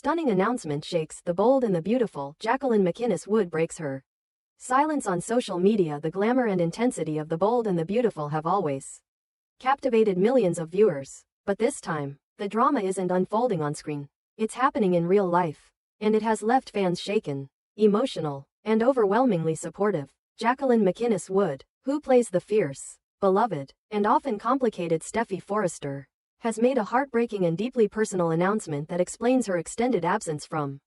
stunning announcement shakes the bold and the beautiful. Jacqueline MacInnes Wood breaks her silence on social media. The glamour and intensity of the bold and the beautiful have always captivated millions of viewers. But this time, the drama isn't unfolding on screen. It's happening in real life. And it has left fans shaken, emotional, and overwhelmingly supportive. Jacqueline MacInnes Wood, who plays the fierce, beloved, and often complicated Steffy Forrester, has made a heartbreaking and deeply personal announcement that explains her extended absence from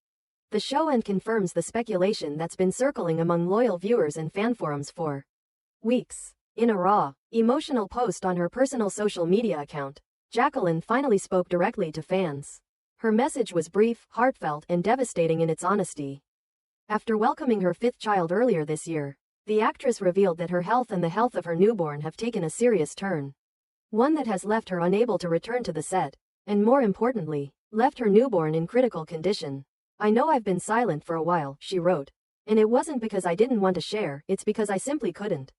the show and confirms the speculation that's been circling among loyal viewers and fan forums for weeks. In a raw, emotional post on her personal social media account, Jacqueline finally spoke directly to fans. Her message was brief, heartfelt, and devastating in its honesty. After welcoming her fifth child earlier this year, the actress revealed that her health and the health of her newborn have taken a serious turn. One that has left her unable to return to the set, and more importantly, left her newborn in critical condition. "I know I've been silent for a while," she wrote. "And it wasn't because I didn't want to share, it's because I simply couldn't.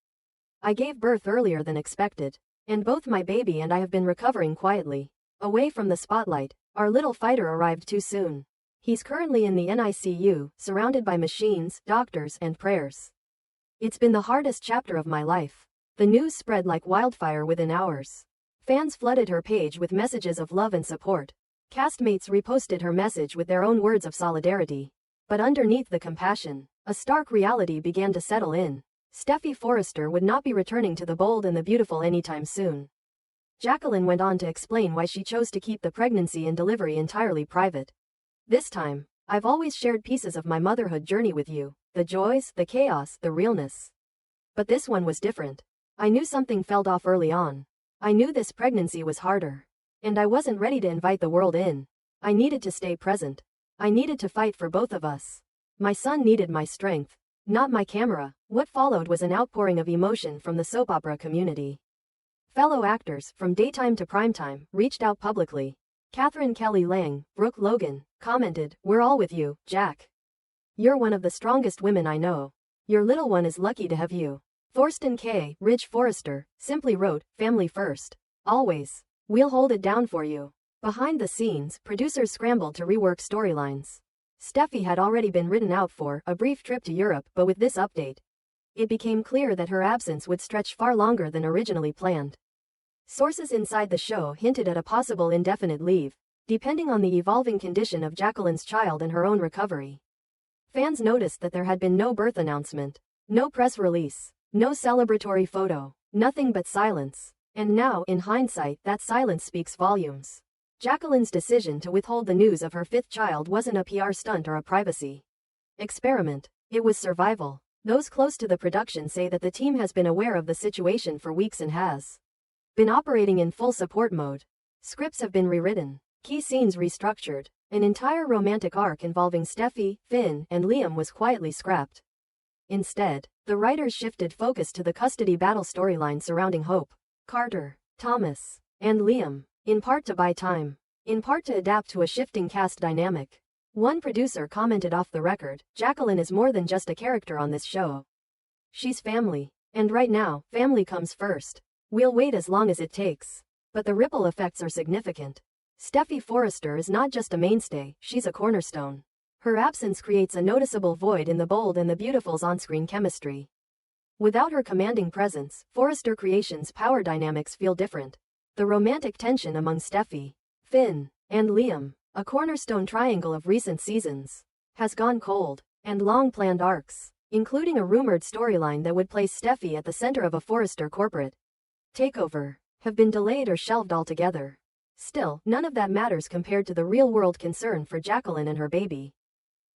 I gave birth earlier than expected. And both my baby and I have been recovering quietly, away from the spotlight. Our little fighter arrived too soon. He's currently in the NICU, surrounded by machines, doctors, and prayers. It's been the hardest chapter of my life." The news spread like wildfire within hours. Fans flooded her page with messages of love and support. Castmates reposted her message with their own words of solidarity. But underneath the compassion, a stark reality began to settle in. Steffy Forrester would not be returning to the bold and the beautiful anytime soon. Jacqueline went on to explain why she chose to keep the pregnancy and delivery entirely private. "This time, I've always shared pieces of my motherhood journey with you, the joys, the chaos, the realness. But this one was different. I knew something felt off early on. I knew this pregnancy was harder. And I wasn't ready to invite the world in. I needed to stay present. I needed to fight for both of us. My son needed my strength, not my camera." What followed was an outpouring of emotion from the soap opera community. Fellow actors, from daytime to primetime, reached out publicly. Catherine Kelly Lang, Brooke Logan, commented, "We're all with you, Jack. You're one of the strongest women I know. Your little one is lucky to have you." Thorsten K. Ridge Forrester simply wrote, "Family first. Always. We'll hold it down for you." Behind the scenes, producers scrambled to rework storylines. Steffy had already been written out for a brief trip to Europe, but with this update, it became clear that her absence would stretch far longer than originally planned. Sources inside the show hinted at a possible indefinite leave, depending on the evolving condition of Jacqueline's child and her own recovery. Fans noticed that there had been no birth announcement, no press release, no celebratory photo, nothing but silence. And now, in hindsight, that silence speaks volumes. Jacqueline's decision to withhold the news of her fifth child wasn't a PR stunt or a privacy experiment. It was survival. Those close to the production say that the team has been aware of the situation for weeks and has been operating in full support mode. Scripts have been rewritten, key scenes restructured. An entire romantic arc involving Steffy, Finn, and Liam was quietly scrapped. Instead, the writers shifted focus to the custody battle storyline surrounding Hope, Carter, Thomas, and Liam, in part to buy time, in part to adapt to a shifting cast dynamic. One producer commented off the record, "Jacqueline is more than just a character on this show. She's family. And right now, family comes first. We'll wait as long as it takes." But the ripple effects are significant. Steffy Forrester is not just a mainstay, she's a cornerstone. Her absence creates a noticeable void in the bold and the beautiful's on-screen chemistry. Without her commanding presence, Forrester Creations' power dynamics feel different. The romantic tension among Steffy, Finn, and Liam, a cornerstone triangle of recent seasons, has gone cold, and long-planned arcs, including a rumored storyline that would place Steffy at the center of a Forrester corporate takeover, have been delayed or shelved altogether. Still, none of that matters compared to the real-world concern for Jacqueline and her baby.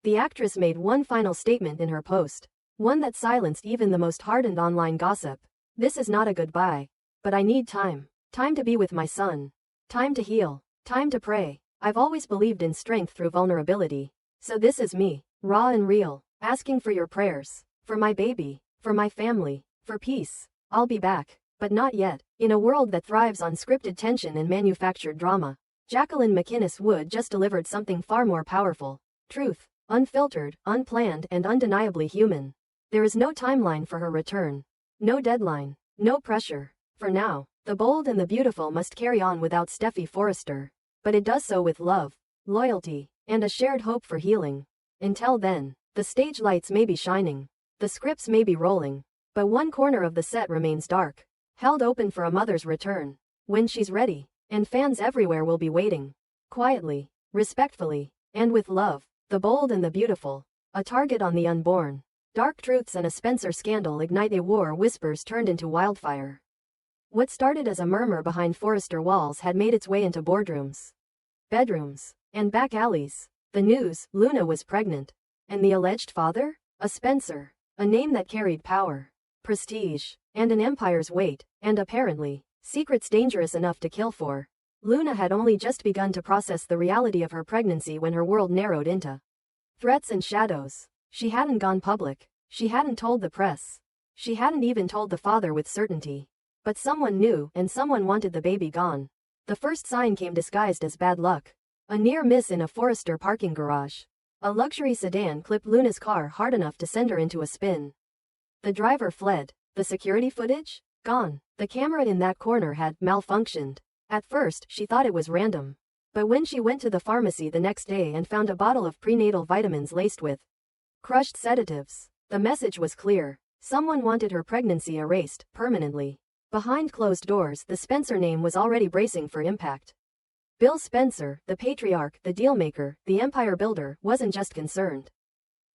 The actress made one final statement in her post, one that silenced even the most hardened online gossip. "This is not a goodbye. But I need time. Time to be with my son. Time to heal. Time to pray. I've always believed in strength through vulnerability. So this is me, raw and real, asking for your prayers. For my baby. For my family. For peace. I'll be back. But not yet." In a world that thrives on scripted tension and manufactured drama, Jacqueline MacInnes Wood just delivered something far more powerful. Truth. Unfiltered, unplanned, and undeniably human. There is no timeline for her return. No deadline. No pressure. For now, the bold and the beautiful must carry on without Steffy Forrester. But it does so with love, loyalty, and a shared hope for healing. Until then, the stage lights may be shining, the scripts may be rolling, but one corner of the set remains dark, held open for a mother's return, when she's ready, and fans everywhere will be waiting. Quietly, respectfully, and with love, The Bold and the Beautiful, a target on the unborn. Dark truths and a Spencer scandal ignite a war whispers turned into wildfire. What started as a murmur behind Forrester walls had made its way into boardrooms, bedrooms, and back alleys. The news, Luna was pregnant. And the alleged father? A Spencer. A name that carried power, prestige, and an empire's weight, and apparently, secrets dangerous enough to kill for. Luna had only just begun to process the reality of her pregnancy when her world narrowed into threats and shadows. She hadn't gone public. She hadn't told the press. She hadn't even told the father with certainty. But someone knew, and someone wanted the baby gone. The first sign came disguised as bad luck. A near miss in a Forrester parking garage. A luxury sedan clipped Luna's car hard enough to send her into a spin. The driver fled. The security footage? Gone. The camera in that corner had malfunctioned. At first, she thought it was random. But when she went to the pharmacy the next day and found a bottle of prenatal vitamins laced with crushed sedatives, the message was clear. Someone wanted her pregnancy erased, permanently. Behind closed doors, the Spencer name was already bracing for impact. Bill Spencer, the patriarch, the dealmaker, the empire builder, wasn't just concerned.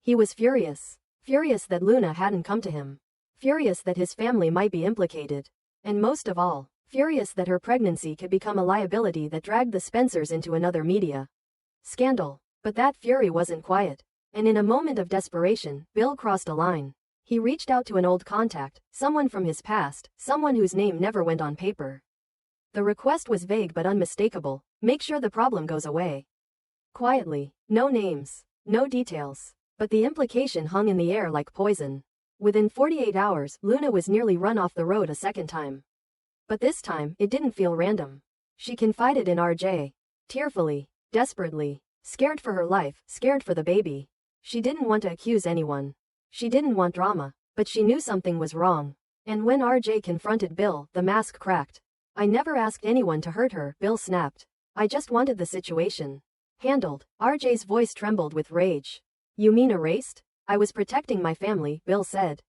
He was furious. Furious that Luna hadn't come to him. Furious that his family might be implicated. And most of all, furious that her pregnancy could become a liability that dragged the Spencers into another media scandal. But that fury wasn't quiet. And in a moment of desperation, Bill crossed a line. He reached out to an old contact, someone from his past, someone whose name never went on paper. The request was vague but unmistakable. Make sure the problem goes away. Quietly, no names, no details. But the implication hung in the air like poison. Within 48 hours, Luna was nearly run off the road a second time. But this time, it didn't feel random. She confided in RJ. Tearfully, desperately, scared for her life, scared for the baby. She didn't want to accuse anyone. She didn't want drama, but she knew something was wrong. And when RJ confronted Bill, the mask cracked. I never asked anyone to hurt her, Bill snapped. I just wanted the situation handled. RJ's voice trembled with rage. You mean erased? I was protecting my family, Bill said.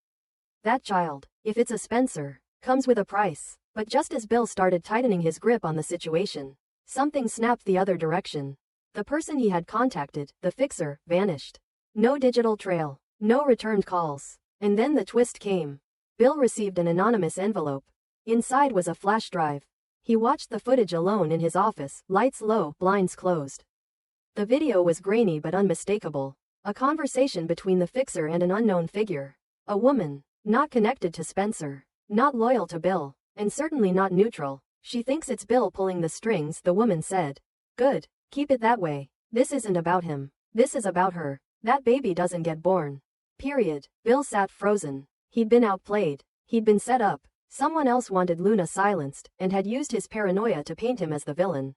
That child, if it's a Spencer, comes with a price. But just as Bill started tightening his grip on the situation, something snapped the other direction. The person he had contacted, the fixer, vanished. No digital trail, no returned calls. And then the twist came. Bill received an anonymous envelope. Inside was a flash drive. He watched the footage alone in his office, lights low, blinds closed. The video was grainy but unmistakable. A conversation between the fixer and an unknown figure. A woman, not connected to Spencer, not loyal to Bill, and certainly not neutral. She thinks it's Bill pulling the strings, the woman said. Good, keep it that way. This isn't about him. This is about her. That baby doesn't get born. Period. Bill sat frozen. He'd been outplayed. He'd been set up. Someone else wanted Luna silenced, and had used his paranoia to paint him as the villain.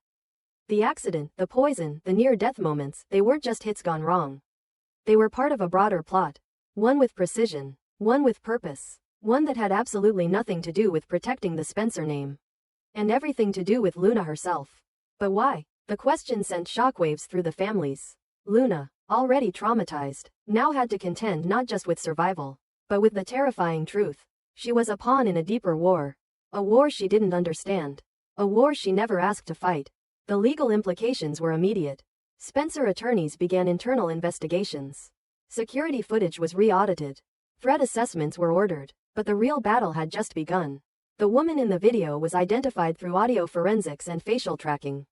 The accident, the poison, the near-death moments, they weren't just hits gone wrong. They were part of a broader plot. One with precision. One with purpose. One that had absolutely nothing to do with protecting the Spencer name. And everything to do with Luna herself. But why? The question sent shockwaves through the families. Luna, already traumatized, now had to contend not just with survival, but with the terrifying truth. She was a pawn in a deeper war. A war she didn't understand. A war she never asked to fight. The legal implications were immediate. Spencer attorneys began internal investigations. Security footage was re-audited. Threat assessments were ordered. But the real battle had just begun. The woman in the video was identified through audio forensics and facial tracking.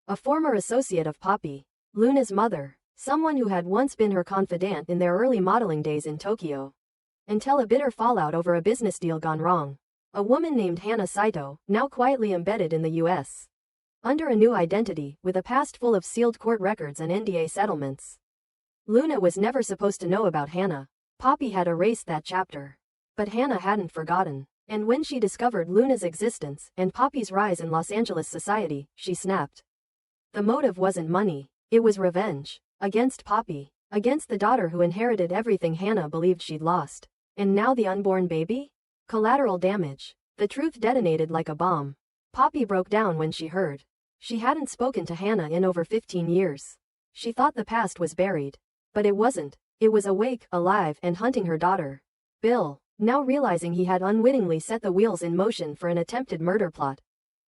A former associate of Poppy, Luna's mother, someone who had once been her confidant in their early modeling days in Tokyo. Until a bitter fallout over a business deal gone wrong. A woman named Hannah Saito, now quietly embedded in the U.S. under a new identity, with a past full of sealed court records and NDA settlements. Luna was never supposed to know about Hannah. Poppy had erased that chapter. But Hannah hadn't forgotten. And when she discovered Luna's existence and Poppy's rise in Los Angeles society, she snapped. The motive wasn't money. It was revenge. Against Poppy. Against the daughter who inherited everything Hannah believed she'd lost. And now the unborn baby? Collateral damage. The truth detonated like a bomb. Poppy broke down when she heard. She hadn't spoken to Hannah in over 15 years. She thought the past was buried. But it wasn't. It was awake, alive, and hunting her daughter. Bill, now realizing he had unwittingly set the wheels in motion for an attempted murder plot,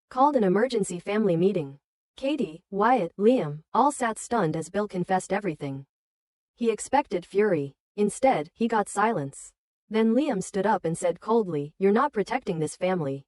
called an emergency family meeting. Katie, Wyatt, Liam, all sat stunned as Bill confessed everything. He expected fury. Instead, he got silence. Then Liam stood up and said coldly, "You're not protecting this family.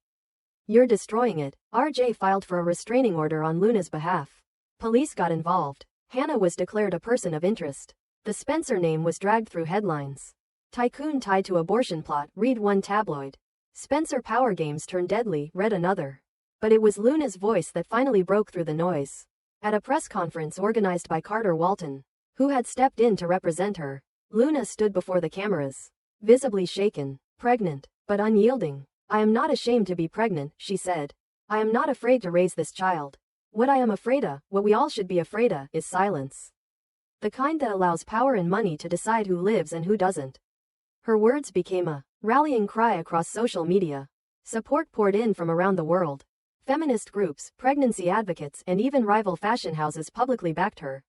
You're destroying it." RJ filed for a restraining order on Luna's behalf. Police got involved. Hannah was declared a person of interest. The Spencer name was dragged through headlines. Tycoon tied to abortion plot, read one tabloid. Spencer power games turn deadly, read another. But it was Luna's voice that finally broke through the noise. At a press conference organized by Carter Walton, who had stepped in to represent her, Luna stood before the cameras, visibly shaken, pregnant, but unyielding. "I am not ashamed to be pregnant," she said. "I am not afraid to raise this child. What I am afraid of, what we all should be afraid of, is silence. The kind that allows power and money to decide who lives and who doesn't." Her words became a rallying cry across social media. Support poured in from around the world. Feminist groups, pregnancy advocates, and even rival fashion houses publicly backed her.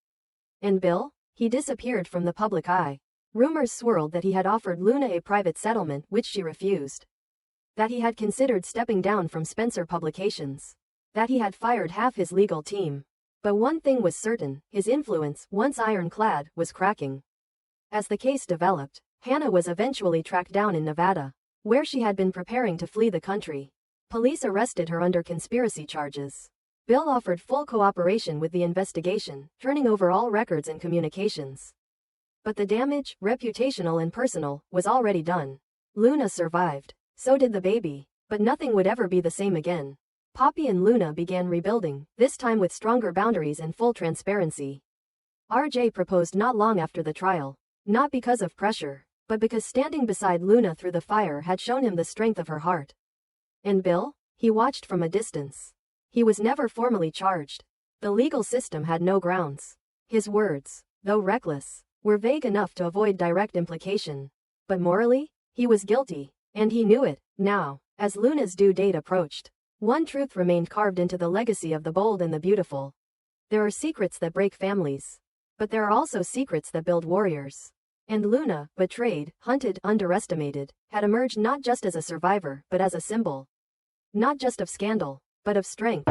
And Bill? He disappeared from the public eye. Rumors swirled that he had offered Luna a private settlement, which she refused. That he had considered stepping down from Spencer Publications. That he had fired half his legal team. But one thing was certain, his influence, once ironclad, was cracking. As the case developed, Hannah was eventually tracked down in Nevada, where she had been preparing to flee the country. Police arrested her under conspiracy charges. Bill offered full cooperation with the investigation, turning over all records and communications. But the damage, reputational and personal, was already done. Luna survived. So did the baby. But nothing would ever be the same again. Poppy and Luna began rebuilding, this time with stronger boundaries and full transparency. RJ proposed not long after the trial. Not because of pressure, but because standing beside Luna through the fire had shown him the strength of her heart. And Bill? He watched from a distance. He was never formally charged. The legal system had no grounds. His words, though reckless, were vague enough to avoid direct implication. But morally, he was guilty, and he knew it. Now, as Luna's due date approached, one truth remained carved into the legacy of the bold and the beautiful. There are secrets that break families. But there are also secrets that build warriors. And Luna, betrayed, hunted, underestimated, had emerged not just as a survivor, but as a symbol. Not just of scandal, but of strength.